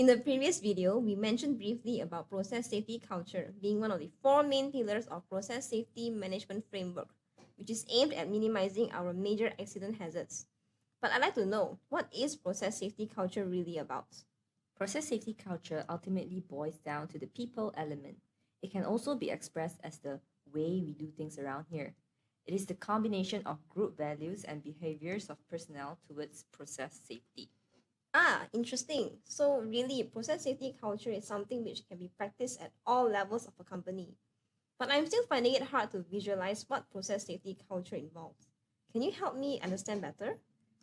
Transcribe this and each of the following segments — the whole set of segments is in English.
In the previous video, we mentioned briefly about process safety culture being one of the four main pillars of process safety management framework, which is aimed at minimizing our major accident hazards. But I'd like to know, what is process safety culture really about? Process safety culture ultimately boils down to the people element. It can also be expressed as the way we do things around here. It is the combination of group values and behaviors of personnel towards process safety. Ah, interesting. So really, process safety culture is something which can be practiced at all levels of a company. But I'm still finding it hard to visualize what process safety culture involves. Can you help me understand better?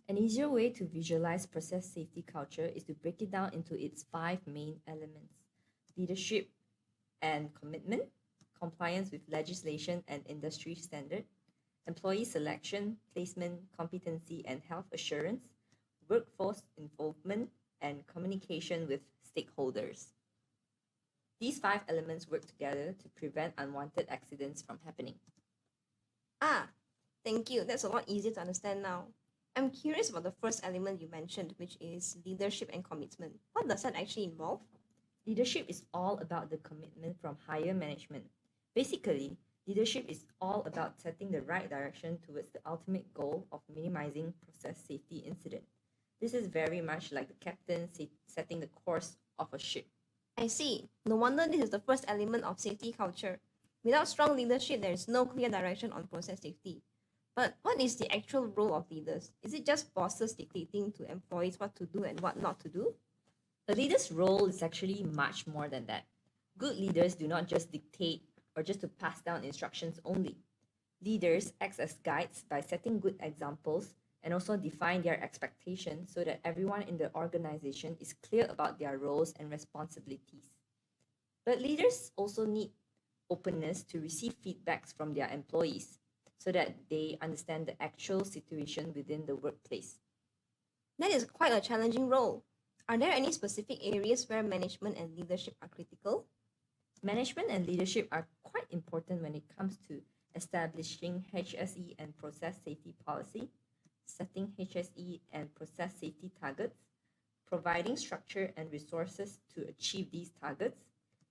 An easier way to visualize process safety culture is to break it down into its five main elements: leadership and commitment, compliance with legislation and industry standard, employee selection, placement, competency and health assurance, workforce involvement, and communication with stakeholders. These five elements work together to prevent unwanted accidents from happening. Ah, thank you. That's a lot easier to understand now. I'm curious about the first element you mentioned, which is leadership and commitment. What does that actually involve? Leadership is all about the commitment from higher management. Basically, leadership is all about setting the right direction towards the ultimate goal of minimizing process safety incident. This is very much like the captain setting the course of a ship. I see. No wonder this is the first element of safety culture. Without strong leadership, there is no clear direction on process safety. But what is the actual role of leaders? Is it just bosses dictating to employees what to do and what not to do? A leader's role is actually much more than that. Good leaders do not just dictate or just to pass down instructions only. Leaders act as guides by setting good examples and also define their expectations so that everyone in the organization is clear about their roles and responsibilities. But leaders also need openness to receive feedbacks from their employees so that they understand the actual situation within the workplace. That is quite a challenging role. Are there any specific areas where management and leadership are critical? Management and leadership are quite important when it comes to establishing HSE and process safety policy, setting HSE and process safety targets, providing structure and resources to achieve these targets,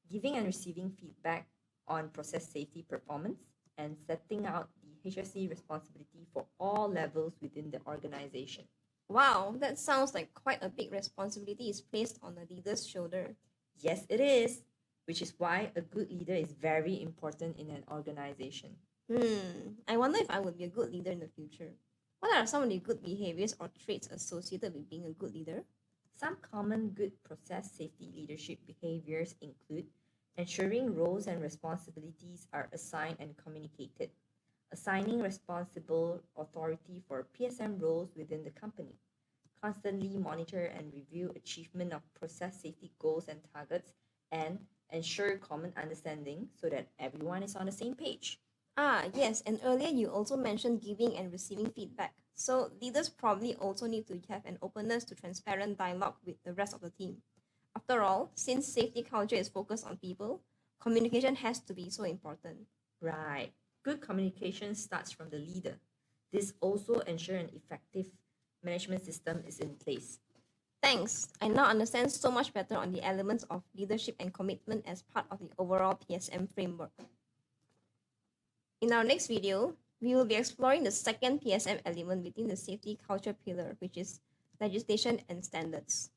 giving and receiving feedback on process safety performance, and setting out the HSE responsibility for all levels within the organization. Wow, that sounds like quite a big responsibility is placed on the leader's shoulder. Yes, it is, which is why a good leader is very important in an organization. I wonder if I would be a good leader in the future. What are some of the good behaviors or traits associated with being a good leader? Some common good process safety leadership behaviors include ensuring roles and responsibilities are assigned and communicated, assigning responsible authority for PSM roles within the company, constantly monitor and review achievement of process safety goals and targets, and ensure common understanding so that everyone is on the same page. Ah, yes, and earlier you also mentioned giving and receiving feedback. So leaders probably also need to have an openness to transparent dialogue with the rest of the team. After all, since safety culture is focused on people, communication has to be so important. Right. Good communication starts from the leader. This also ensures an effective management system is in place. Thanks. I now understand so much better on the elements of leadership and commitment as part of the overall PSM framework. In our next video, we will be exploring the second PSM element within the safety culture pillar, which is legislation and standards.